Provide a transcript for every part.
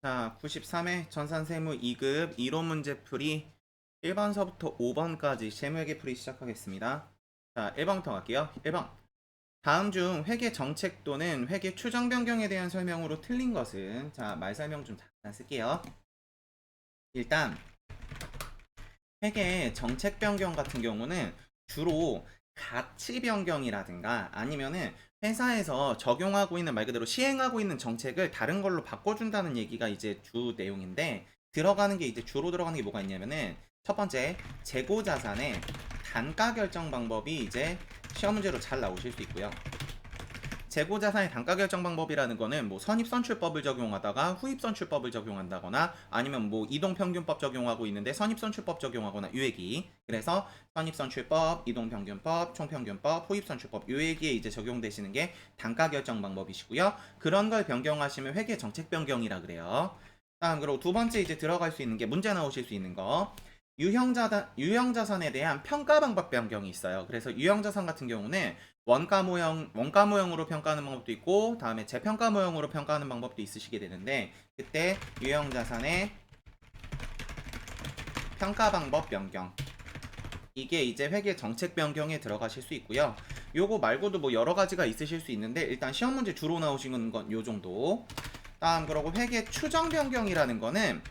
자, 93회 전산세무 2급 이론 문제풀이 1번서부터 5번까지 세무회계풀이 시작하겠습니다. 자, 1번부터 갈게요. 1번. 다음 중 회계 정책 또는 회계 추정 변경에 대한 설명으로 틀린 것은, 자, 말 설명 좀 잠깐 쓸게요. 일단 회계 정책 변경 같은 경우는 주로 가치 변경이라든가 아니면은 회사에서 적용하고 있는, 말 그대로 시행하고 있는 정책을 다른 걸로 바꿔준다는 얘기가 이제 주 내용인데, 들어가는 게 이제 주로 들어가는 게 뭐가 있냐면은 첫 번째, 재고 자산의 단가 결정 방법이 이제 시험 문제로 잘 나오실 수 있고요. 재고자산의 단가 결정 방법이라는 거는 뭐 선입선출법을 적용하다가 후입선출법을 적용한다거나 아니면 뭐 이동평균법 적용하고 있는데 선입선출법 적용하거나 요 얘기. 그래서 선입선출법, 이동평균법, 총평균법, 후입선출법 요 얘기에 이제 적용되시는 게 단가 결정 방법이시고요. 그런 걸 변경하시면 회계 정책 변경이라 그래요. 다음, 그리고 두 번째 이제 들어갈 수 있는 게 문제 나오실 수 있는 거. 유형자산에 대한 평가 방법 변경이 있어요. 그래서 유형자산 같은 경우는 원가 모형으로 평가하는 방법도 있고, 다음에 재평가 모형으로 평가하는 방법도 있으시게 되는데, 그때 유형 자산의 평가 방법 변경, 이게 이제 회계 정책 변경에 들어가실 수 있고요. 요거 말고도 뭐 여러 가지가 있으실 수 있는데, 일단 시험 문제 주로 나오시는 건 요 정도. 다음, 그러고 회계 추정 변경이라는 거는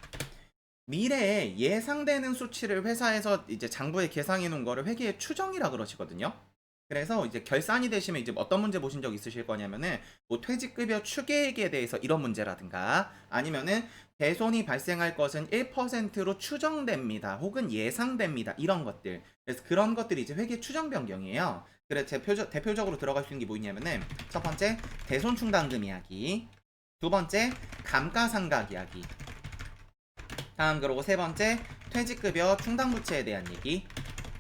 미래에 예상되는 수치를 회사에서 이제 장부에 계상해 놓은 거를 회계의 추정이라 그러시거든요. 그래서 이제 결산이 되시면 이제 어떤 문제 보신 적 있으실 거냐면은 뭐 퇴직급여 추계액에 대해서 이런 문제라든가 아니면은 대손이 발생할 것은 1%로 추정됩니다. 혹은 예상됩니다. 이런 것들. 그래서 그런 것들이 이제 회계 추정 변경이에요. 그래서 대표적으로 들어갈 수 있는 게 뭐냐면은 첫 번째 대손 충당금 이야기, 두 번째 감가상각 이야기, 다음, 그리고 세 번째 퇴직급여 충당부채에 대한 얘기.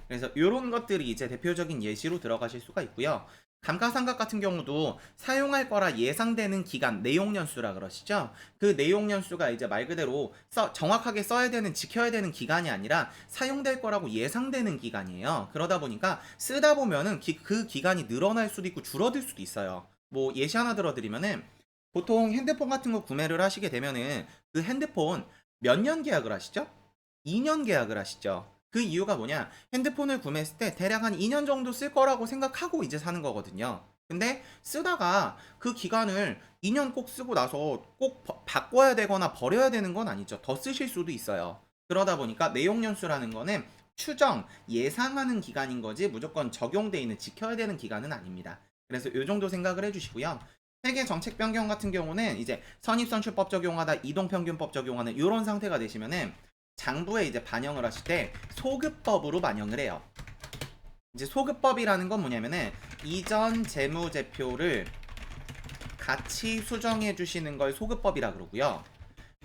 그래서 이런 것들이 이제 대표적인 예시로 들어가실 수가 있고요. 감가상각 같은 경우도 사용할 거라 예상되는 기간, 내용연수라 그러시죠. 그 내용연수가 이제 말 그대로 정확하게 써야 되는, 지켜야 되는 기간이 아니라 사용될 거라고 예상되는 기간이에요. 그러다 보니까 쓰다 보면은 그 기간이 늘어날 수도 있고 줄어들 수도 있어요. 뭐 예시 하나 들어드리면은 보통 핸드폰 같은 거 구매를 하시게 되면은 그 핸드폰 몇 년 계약을 하시죠? 2년 계약을 하시죠. 그 이유가 뭐냐? 핸드폰을 구매했을 때 대략 한 2년 정도 쓸 거라고 생각하고 이제 사는 거거든요. 근데 쓰다가 그 기간을 2년 꼭 쓰고 나서 꼭 바꿔야 되거나 버려야 되는 건 아니죠. 더 쓰실 수도 있어요. 그러다 보니까 내용연수라는 거는 추정, 예상하는 기간인 거지 무조건 적용돼 있는, 지켜야 되는 기간은 아닙니다. 그래서 이 정도 생각을 해주시고요. 세계 정책 변경 같은 경우는 이제 선입선출법 적용하다 이동평균법 적용하는 이런 상태가 되시면은 장부에 이제 반영을 하실 때 소급법으로 반영을 해요. 이제 소급법이라는 건 뭐냐면은 이전 재무제표를 같이 수정해 주시는 걸 소급법이라 그러고요.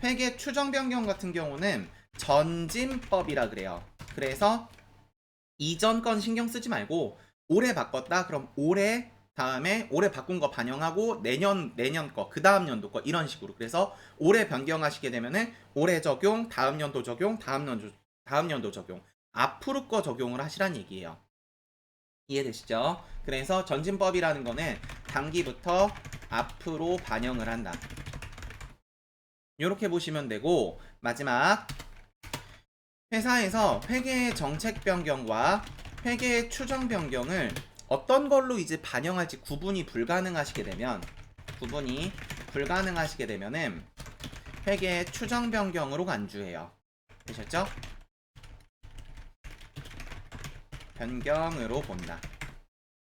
회계 추정 변경 같은 경우는 전진법이라 그래요. 그래서 이전 건 신경 쓰지 말고 올해 바꿨다 그럼 올해, 다음에 올해 바꾼 거 반영하고 내년 거, 그 다음 연도 거, 이런 식으로. 그래서 올해 변경하시게 되면은 올해 적용, 다음 연도 적용, 다음 연도 적용, 앞으로 거 적용을 하시란 얘기예요. 이해되시죠? 그래서 전진법이라는 거는 단기부터 앞으로 반영을 한다. 이렇게 보시면 되고, 마지막 회사에서 회계 정책 변경과 회계 추정 변경을 어떤 걸로 이제 반영할지 구분이 불가능하시게 되면은 회계 추정 변경으로 간주해요. 되셨죠? 변경으로 본다.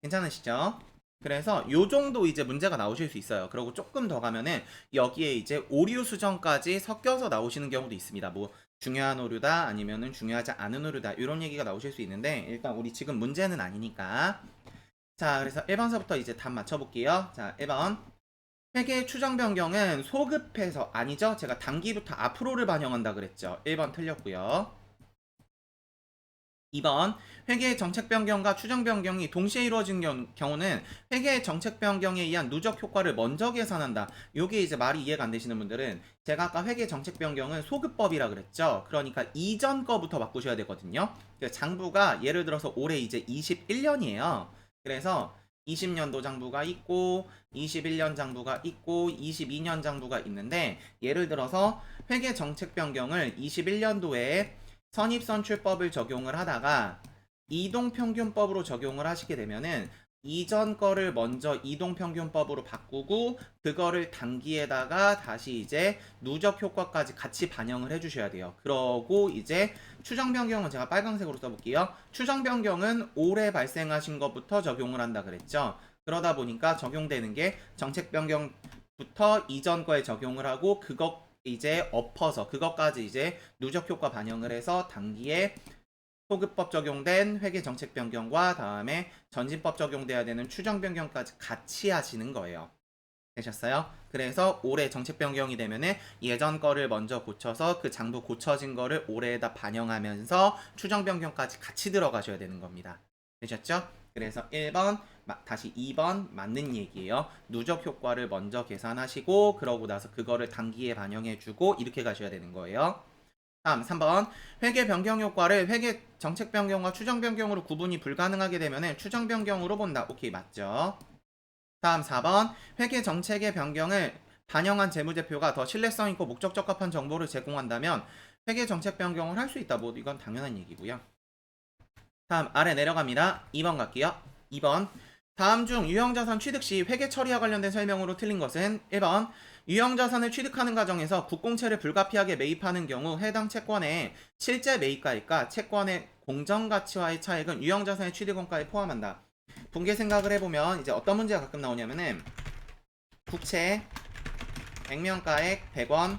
괜찮으시죠? 그래서 요 정도 이제 문제가 나오실 수 있어요. 그리고 조금 더 가면은 여기에 이제 오류 수정까지 섞여서 나오시는 경우도 있습니다. 뭐 중요한 오류다 아니면은 중요하지 않은 오류다 이런 얘기가 나오실 수 있는데, 일단 우리 지금 문제는 아니니까. 자, 그래서 1번서부터 이제 답 맞춰볼게요. 자, 1번. 회계 추정 변경은 소급해서, 아니죠? 제가 단기부터 앞으로를 반영한다 그랬죠. 1번 틀렸고요. 2번, 회계의 정책 변경과 추정 변경이 동시에 이루어진 경우는 회계의 정책 변경에 의한 누적 효과를 먼저 계산한다. 요게 이제 말이 이해가 안 되시는 분들은, 제가 아까 회계 정책 변경은 소급법이라 그랬죠. 그러니까 이전 거부터 바꾸셔야 되거든요. 장부가 예를 들어서 올해 이제 21년이에요. 그래서 20년도 장부가 있고 21년 장부가 있고 22년 장부가 있는데, 예를 들어서 회계 정책 변경을 21년도에 선입선출법을 적용을 하다가 이동평균법으로 적용을 하시게 되면은 이전 거를 먼저 이동평균법으로 바꾸고 그거를 단기에다가 다시 이제 누적 효과까지 같이 반영을 해주셔야 돼요. 그러고 이제 추정 변경은 제가 빨간색으로 써볼게요. 추정 변경은 올해 발생하신 것부터 적용을 한다 그랬죠. 그러다 보니까 적용되는 게 정책 변경부터 이전 거에 적용을 하고 그것 이제 엎어서 그것까지 이제 누적 효과 반영을 해서 단기에 소급법 적용된 회계 정책 변경과 다음에 전진법 적용돼야 되는 추정 변경까지 같이 하시는 거예요. 되셨어요? 그래서 올해 정책 변경이 되면은 예전 거를 먼저 고쳐서 그 장부 고쳐진 거를 올해에다 반영하면서 추정 변경까지 같이 들어가셔야 되는 겁니다. 되셨죠? 그래서 1번 다시 2번 맞는 얘기예요. 누적 효과를 먼저 계산하시고 그러고 나서 그거를 단기에 반영해주고 이렇게 가셔야 되는 거예요. 다음 3번 회계 변경 효과를 회계 정책 변경과 추정 변경으로 구분이 불가능하게 되면 추정 변경으로 본다. 오케이, 맞죠? 다음 4번 회계 정책의 변경을 반영한 재무제표가 더 신뢰성 있고 목적 적합한 정보를 제공한다면 회계 정책 변경을 할 수 있다. 뭐 이건 당연한 얘기고요. 다음 아래 내려갑니다. 2번 갈게요. 2번 다음 중 유형자산 취득 시 회계 처리와 관련된 설명으로 틀린 것은 1번 유형자산을 취득하는 과정에서 국공채를 불가피하게 매입하는 경우 해당 채권의 실제 매입가액과 채권의 공정가치와의 차익은 유형자산의 취득원가에 포함한다. 분개 생각을 해보면 이제 어떤 문제가 가끔 나오냐면은 국채 액면가액 100원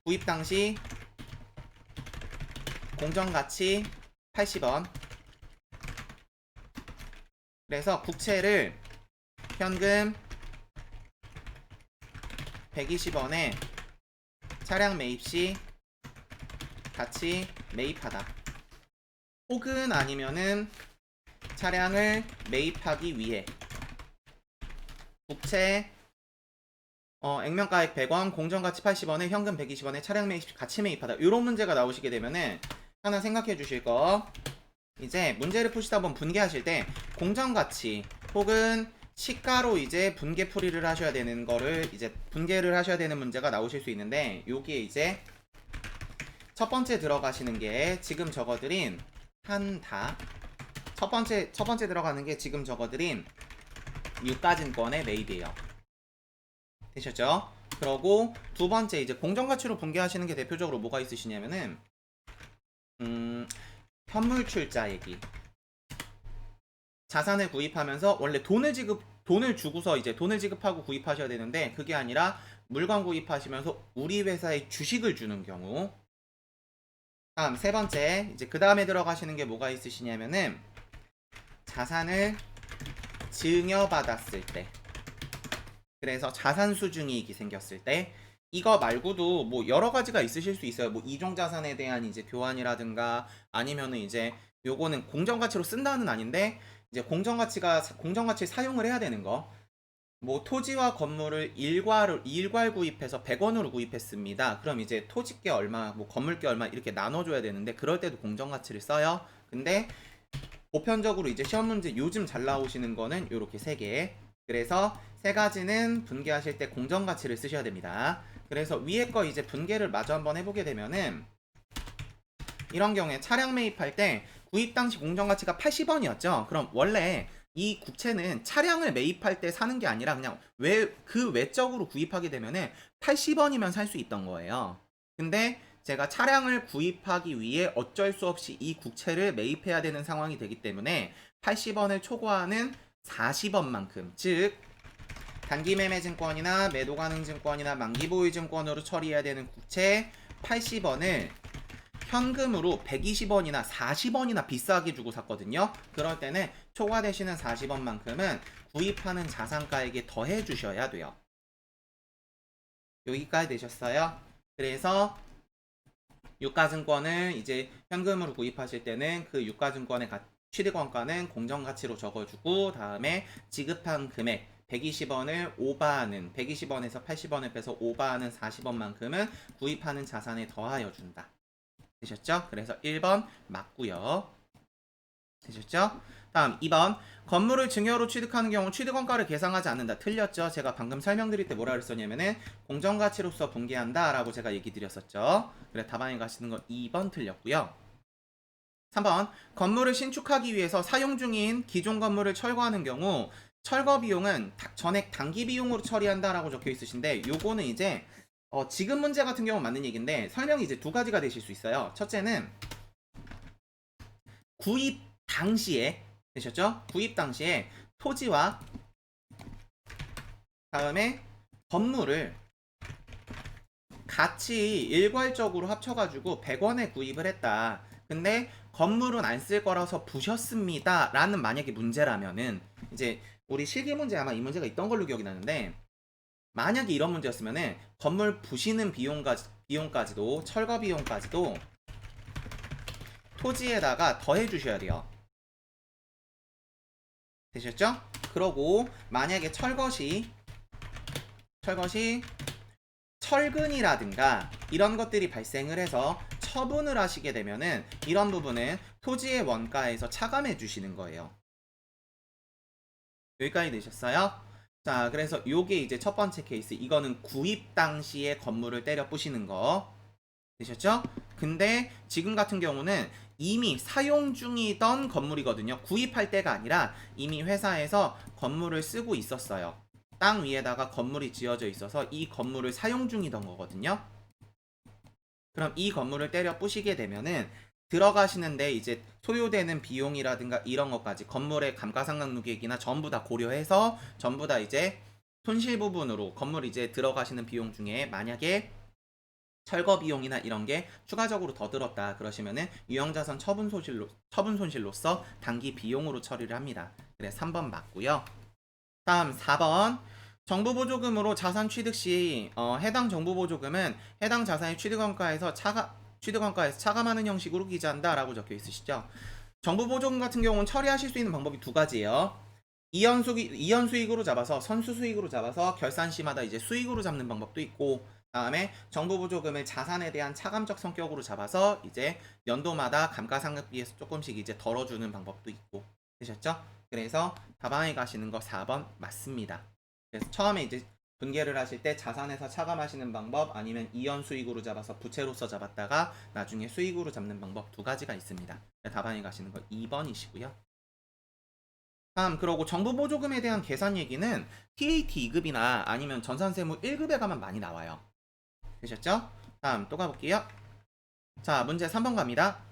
구입 당시 공정가치 80원. 그래서 국채를 현금 120원에 차량 매입 시 같이 매입하다. 혹은 아니면은 차량을 매입하기 위해 국채 액면가액 100원, 공정가치 80원에 현금 120원에 차량 매입 시 같이 매입하다. 이런 문제가 나오시게 되면은 하나 생각해 주실 거, 이제 문제를 푸시다 보면 분개하실 때 공정가치 혹은 시가로 이제 분개 풀이를 하셔야 되는 거를 이제 분개를 하셔야 되는 문제가 나오실 수 있는데, 여기에 이제 첫 번째 들어가시는 게 지금 적어드린 한다. 첫 번째 들어가는 게 지금 적어드린 유가증권의 매입이에요. 되셨죠? 그러고 두 번째 이제 공정가치로 분개하시는 게 대표적으로 뭐가 있으시냐면은 현물 출자 얘기. 자산을 구입하면서 원래 돈을 주고서 이제 돈을 지급하고 구입하셔야 되는데 그게 아니라 물건 구입하시면서 우리 회사에 주식을 주는 경우. 다음 세 번째 이제 그 다음에 들어가시는 게 뭐가 있으시냐면은 자산을 증여받았을 때, 그래서 자산 수중이익이 생겼을 때. 이거 말고도 뭐 여러 가지가 있으실 수 있어요. 뭐 이종 자산에 대한 이제 교환이라든가 아니면은 이제 요거는 공정가치로 쓴다는 아닌데 이제 공정가치 사용을 해야 되는 거. 뭐 토지와 건물을 일괄 구입해서 100원으로 구입했습니다. 그럼 이제 토지께 얼마, 뭐 건물께 얼마 이렇게 나눠줘야 되는데 그럴 때도 공정가치를 써요. 근데 보편적으로 이제 시험 문제 요즘 잘 나오시는 거는 요렇게 세 개. 그래서 세 가지는 분개하실 때 공정가치를 쓰셔야 됩니다. 그래서 위에 거 이제 분개를 마저 한번 해보게 되면은 이런 경우에 차량 매입할 때 구입 당시 공정가치가 80원이었죠. 그럼 원래 이 국채는 차량을 매입할 때 사는 게 아니라 그냥 그 외적으로 구입하게 되면은 80원이면 살 수 있던 거예요. 근데 제가 차량을 구입하기 위해 어쩔 수 없이 이 국채를 매입해야 되는 상황이 되기 때문에 80원을 초과하는 40원만큼, 즉 단기매매증권이나 매도가능증권이나 만기보유증권으로 처리해야 되는 국채 80원을 현금으로 120원이나 40원이나 비싸게 주고 샀거든요. 그럴 때는 초과되시는 40원만큼은 구입하는 자산가액에 더해 주셔야 돼요. 여기까지 되셨어요? 그래서 유가증권을 이제 현금으로 구입하실 때는 그 유가증권의 취득원가는 공정가치로 적어주고 다음에 지급한 금액 120원을 오버하는, 120원에서 80원을 빼서 오버하는 40원만큼은 구입하는 자산에 더하여 준다. 되셨죠? 그래서 1번 맞고요. 되셨죠? 다음 2번 건물을 증여로 취득하는 경우 취득원가를 계상하지 않는다. 틀렸죠? 제가 방금 설명드릴 때 뭐라 그랬었냐면은 공정가치로서 분개한다 라고 제가 얘기 드렸었죠. 그래 답안에 가시는 건 2번 틀렸고요. 3번 건물을 신축하기 위해서 사용 중인 기존 건물을 철거하는 경우 철거 비용은 전액 단기 비용으로 처리한다 라고 적혀 있으신데 요거는 이제 지금 문제 같은 경우는 맞는 얘기인데 설명이 이제 두 가지가 되실 수 있어요. 첫째는 구입 당시에 되셨죠? 구입 당시에 토지와 다음에 건물을 같이 일괄적으로 합쳐가지고 100원에 구입을 했다. 근데 건물은 안 쓸 거라서 부셨습니다. 라는 만약에 문제라면은 이제 우리 실기 문제 아마 이 문제가 있던 걸로 기억이 나는데 만약에 이런 문제였으면은 건물 부시는 비용까지도 철거 비용까지도 토지에다가 더해 주셔야 돼요. 되셨죠? 그러고 만약에 철거시 철근이라든가 이런 것들이 발생을 해서 처분을 하시게 되면은 이런 부분은 토지의 원가에서 차감해 주시는 거예요. 여기까지 되셨어요? 자, 그래서 요게 이제 첫 번째 케이스. 이거는 구입 당시에 건물을 때려 부시는 거. 되셨죠? 근데 지금 같은 경우는 이미 사용 중이던 건물이거든요. 구입할 때가 아니라 이미 회사에서 건물을 쓰고 있었어요. 땅 위에다가 건물이 지어져 있어서 이 건물을 사용 중이던 거거든요. 그럼 이 건물을 때려 부시게 되면은 들어가시는데 이제 소요되는 비용이라든가 이런 것까지 건물의 감가상각누계액이나 전부 다 고려해서 전부 다 이제 손실 부분으로 건물 이제 들어가시는 비용 중에 만약에 철거 비용이나 이런 게 추가적으로 더 들었다 그러시면은 유형자산 처분 손실로서 단기 비용으로 처리를 합니다. 그래 3번 맞고요. 다음 4번 정부 보조금으로 자산 취득 시 해당 정부 보조금은 해당 자산의 취득원가에서 차감하는 형식으로 기재한다라고 적혀 있으시죠. 정부 보조금 같은 경우는 처리하실 수 있는 방법이 두 가지예요. 이연 수익으로 잡아서 선수 수익으로 잡아서 결산 시마다 이제 수익으로 잡는 방법도 있고 다음에 정부 보조금을 자산에 대한 차감적 성격으로 잡아서 이제 연도마다 감가상각비에서 조금씩 이제 덜어주는 방법도 있고 되셨죠? 그래서 답안에 가시는 거 4번 맞습니다. 그래서 처음에 이제 분개를 하실 때 자산에서 차감하시는 방법 아니면 이연 수익으로 잡아서 부채로서 잡았다가 나중에 수익으로 잡는 방법 두 가지가 있습니다. 답안에 가시는 거 2번이시고요. 다음 그러고 정부 보조금에 대한 계산 얘기는 TAT 2급이나 아니면 전산세무 1급에 가면 많이 나와요. 되셨죠? 다음 또 가볼게요. 자 문제 3번 갑니다.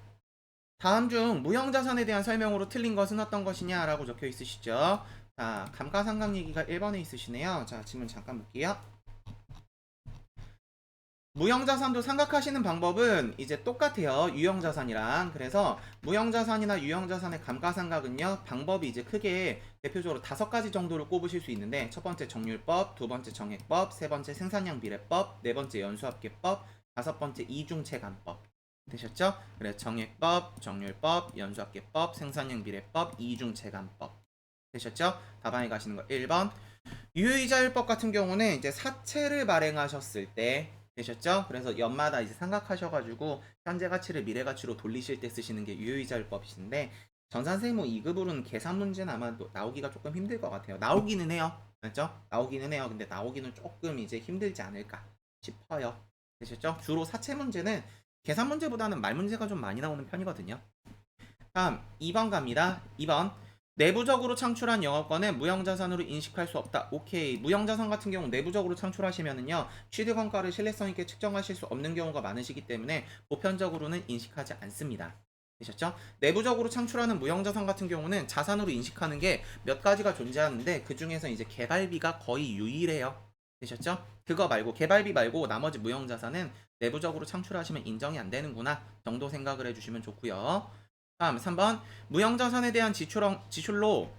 다음 중 무형자산에 대한 설명으로 틀린 것은 어떤 것이냐 라고 적혀 있으시죠. 자 감가상각 얘기가 1번에 있으시네요. 자 질문 잠깐 볼게요. 무형자산도 생각하시는 방법은 이제 똑같아요. 유형자산이랑. 그래서 무형자산이나 유형자산의 감가상각은요. 방법이 이제 크게 대표적으로 5가지 정도를 꼽으실 수 있는데 첫 번째 정률법, 두 번째 정액법, 세 번째 생산량 비례법, 네 번째 연수합계법, 다섯 번째 이중체감법. 되셨죠? 그래 정액법, 정률법, 연수합계법, 생산량 비례법, 이중체감법. 되셨죠? 답안에 가시는 거 1번. 유효이자율법 같은 경우는 이제 사채를 발행하셨을 때 되셨죠? 그래서 연마다 이제 상각하셔가지고 현재 가치를 미래 가치로 돌리실 때 쓰시는 게 유효이자율법이신데 전산세무 2급으로는 계산 문제는 아마 나오기가 조금 힘들 것 같아요. 나오기는 해요. 맞죠? 나오기는 해요. 근데 나오기는 조금 이제 힘들지 않을까 싶어요. 되셨죠? 주로 사채 문제는 계산 문제보다는 말 문제가 좀 많이 나오는 편이거든요. 다음 2번 갑니다. 2번 내부적으로 창출한 영업권은 무형자산으로 인식할 수 없다. 오케이. 무형자산 같은 경우 내부적으로 창출하시면은요 취득원가를 신뢰성 있게 측정하실 수 없는 경우가 많으시기 때문에 보편적으로는 인식하지 않습니다. 되셨죠? 내부적으로 창출하는 무형자산 같은 경우는 자산으로 인식하는 게 몇 가지가 존재하는데 그 중에서 이제 개발비가 거의 유일해요. 되셨죠? 그거 말고 개발비 말고 나머지 무형자산은 내부적으로 창출하시면 인정이 안 되는구나 정도 생각을 해주시면 좋고요. 다음 3번 무형자산에 대한 지출로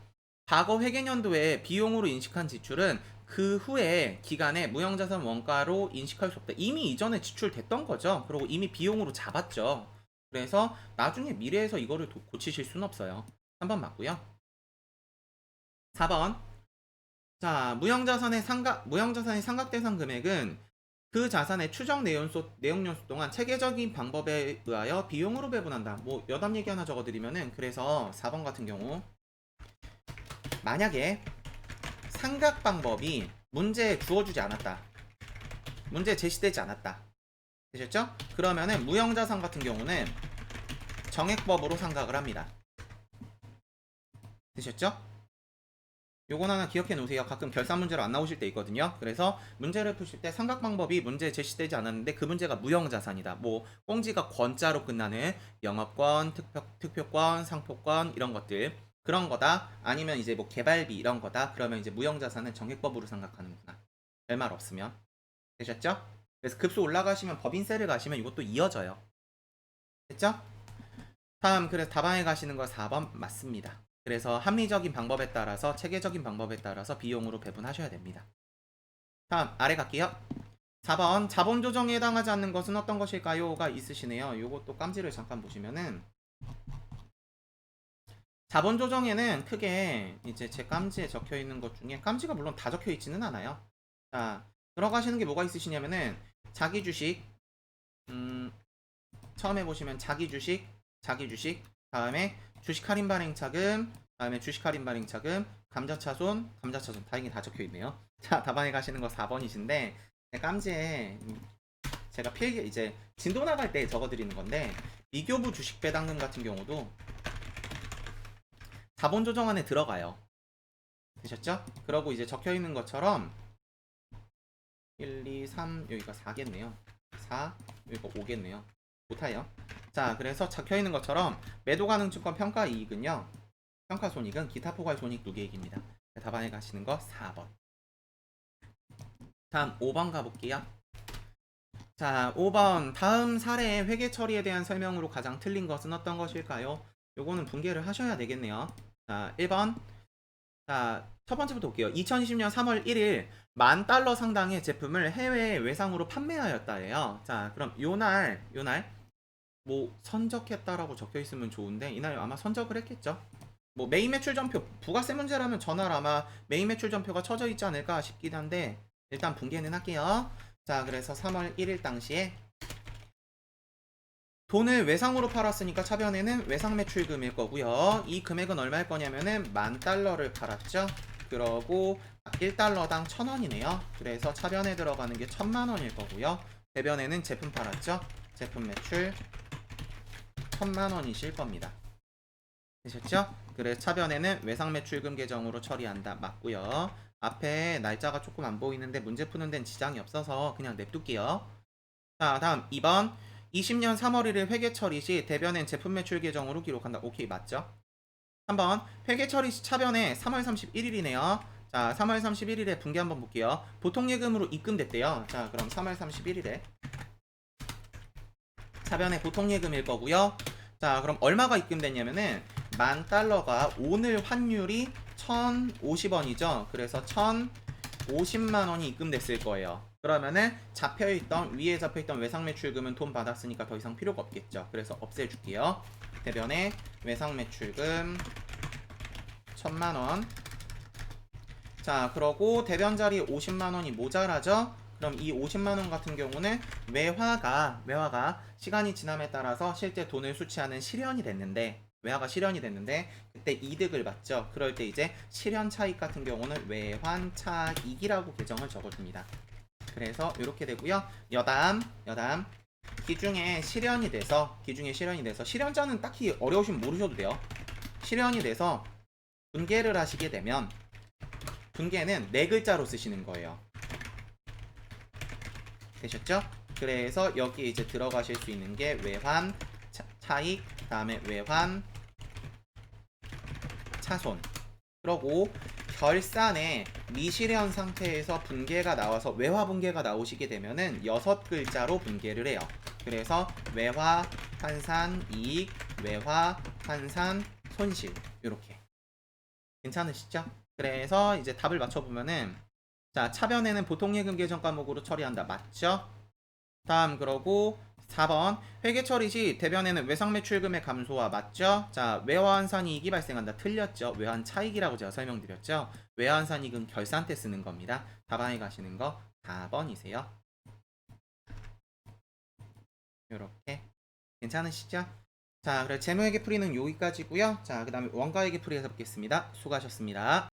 과거 회계연도에 비용으로 인식한 지출은 그 후에 기간에 무형자산 원가로 인식할 수 없다. 이미 이전에 지출됐던 거죠. 그리고 이미 비용으로 잡았죠. 그래서 나중에 미래에서 이거를 고치실 수는 없어요. 3번 맞고요. 4번 자 무형자산의 상각 대상 금액은 그 자산의 추정 내용연수 동안 체계적인 방법에 의하여 비용으로 배분한다. 뭐 여담 얘기 하나 적어드리면은, 그래서 4번 같은 경우 만약에 상각 방법이 문제에 주어주지 않았다, 문제에 제시되지 않았다, 되셨죠? 그러면은 무형자산 같은 경우는 정액법으로 상각을 합니다. 되셨죠? 요건 하나 기억해 놓으세요. 가끔 결산 문제로 안 나오실 때 있거든요. 그래서 문제를 푸실 때 삼각 방법이 문제에 제시되지 않았는데 그 문제가 무형자산이다. 뭐 꽁지가 권자로 끝나는 영업권, 특표권, 상표권 이런 것들, 그런 거다. 아니면 이제 뭐 개발비 이런 거다. 그러면 이제 무형자산은 정액법으로 생각하는구나. 별말 없으면. 되셨죠? 그래서 급수 올라가시면 법인세를 가시면 이것도 이어져요. 됐죠? 다음, 그래서 다방에 가시는 거 4번 맞습니다. 그래서 합리적인 방법에 따라서, 체계적인 방법에 따라서 비용으로 배분하셔야 됩니다. 다음 아래 갈게요. 4번 자본 조정에 해당하지 않는 것은 어떤 것일까요?가 있으시네요. 요것도 깜지를 잠깐 보시면은, 자본 조정에는 크게 이제 제 깜지에 적혀 있는 것 중에, 깜지가 물론 다 적혀 있지는 않아요. 자, 들어가시는 게 뭐가 있으시냐면은 자기 주식, 처음에 보시면 자기 주식, 다음에 주식 할인 발행 차금, 다음에 주식 할인 발행 차금, 감자차손, 다행히 다 적혀 있네요. 자, 답안에 가시는 거 4번이신데, 깜지에 제가 필기 이제 진도 나갈 때 적어 드리는 건데, 미교부 주식 배당금 같은 경우도 자본 조정 안에 들어가요. 되셨죠? 그러고 이제 적혀 있는 것처럼 1, 2, 3, 여기가 4겠네요. 4, 여기가 5겠네요. 못해요. 자, 그래서 적혀 있는 것처럼 매도 가능 증권 평가 이익은요, 평가 손익은 기타 포괄 손익 누계익입니다. 답안에 가시는 거 4번. 다음 5번 가볼게요. 자, 5번 다음 사례의 회계 처리에 대한 설명으로 가장 틀린 것은 어떤 것일까요? 요거는 분개를 하셔야 되겠네요. 자, 1번. 자, 첫 번째부터 볼게요. 2020년 3월 1일 $10,000 상당의 제품을 해외 외상으로 판매하였다예요. 자, 그럼 요날 뭐 선적했다라고 적혀 있으면 좋은데, 이날 아마 선적을 했겠죠. 뭐 메인 매출 전표, 부가세 문제라면 전날 아마 메인 매출 전표가 쳐져 있지 않을까 싶긴 한데, 일단 분개는 할게요. 자, 그래서 3월 1일 당시에 돈을 외상으로 팔았으니까 차변에는 외상 매출금일 거고요. 이 금액은 얼마일 거냐면은 $10,000를 팔았죠. 그러고 1달러당 1,000원이네요. 그래서 차변에 들어가는 게 1,000만원일 거고요. 대변에는 제품 팔았죠. 제품 매출 1,000만원이실 겁니다. 되셨죠? 그래서 차변에는 외상 매출금 계정으로 처리한다. 맞고요. 앞에 날짜가 조금 안 보이는데 문제 푸는 데는 지장이 없어서 그냥 냅둘게요. 자, 다음 2번. 20년 3월 1일 회계 처리 시 대변엔 제품 매출 계정으로 기록한다. 오케이, 맞죠? 3번. 회계 처리 시 차변에 3월 31일이네요. 자, 3월 31일에 분개 한번 볼게요. 보통 예금으로 입금됐대요. 자, 그럼 3월 31일에 차변에 보통 예금일 거고요. 자, 그럼 얼마가 입금됐냐면은 $10,000가 오늘 환율이 1,050원이죠. 그래서 1,050만원이 입금됐을 거예요. 그러면은 위에 잡혀있던 외상 매출금은 돈 받았으니까 더 이상 필요가 없겠죠. 그래서 없애줄게요. 대변에 외상 매출금 1,000만원. 자, 그러고 대변 자리 50만원이 모자라죠. 그럼 이 50만원 같은 경우는 외화가 시간이 지남에 따라서 실제 돈을 수취하는 외화가 실현이 됐는데 그때 이득을 받죠. 그럴 때 이제 실현 차익 같은 경우는 외환 차익이라고 계정을 적어줍니다. 그래서 이렇게 되고요. 여담 기중에 실현이 돼서 실현자는 딱히 어려우시면 모르셔도 돼요. 실현이 돼서 분개를 하시게 되면, 분개는 네 글자로 쓰시는 거예요. 되셨죠? 그래서 여기 이제 들어가실 수 있는 게 외환 차익, 다음에 외환 차손. 그러고 결산에 미실현 상태에서 분개가 나와서 외화 분개가 나오시게 되면은 6글자로 분개를 해요. 그래서 외화 환산 이익, 외화 환산 손실, 이렇게. 괜찮으시죠? 그래서 이제 답을 맞춰보면은, 자, 차변에는 보통예금 계정 과목으로 처리한다. 맞죠? 다음, 그러고 4번 회계 처리 시 대변에는 외상 매출금의 감소와. 맞죠? 자, 외화환산이익이 발생한다. 틀렸죠? 외환 차익이라고 제가 설명드렸죠? 외환환산이익은 결산 때 쓰는 겁니다. 답안에 가시는 거 4번이세요. 요렇게 괜찮으시죠? 자, 그래 재무회계 풀이는 여기까지고요. 자, 그 다음에 원가회계 풀이해서 뵙겠습니다. 수고하셨습니다.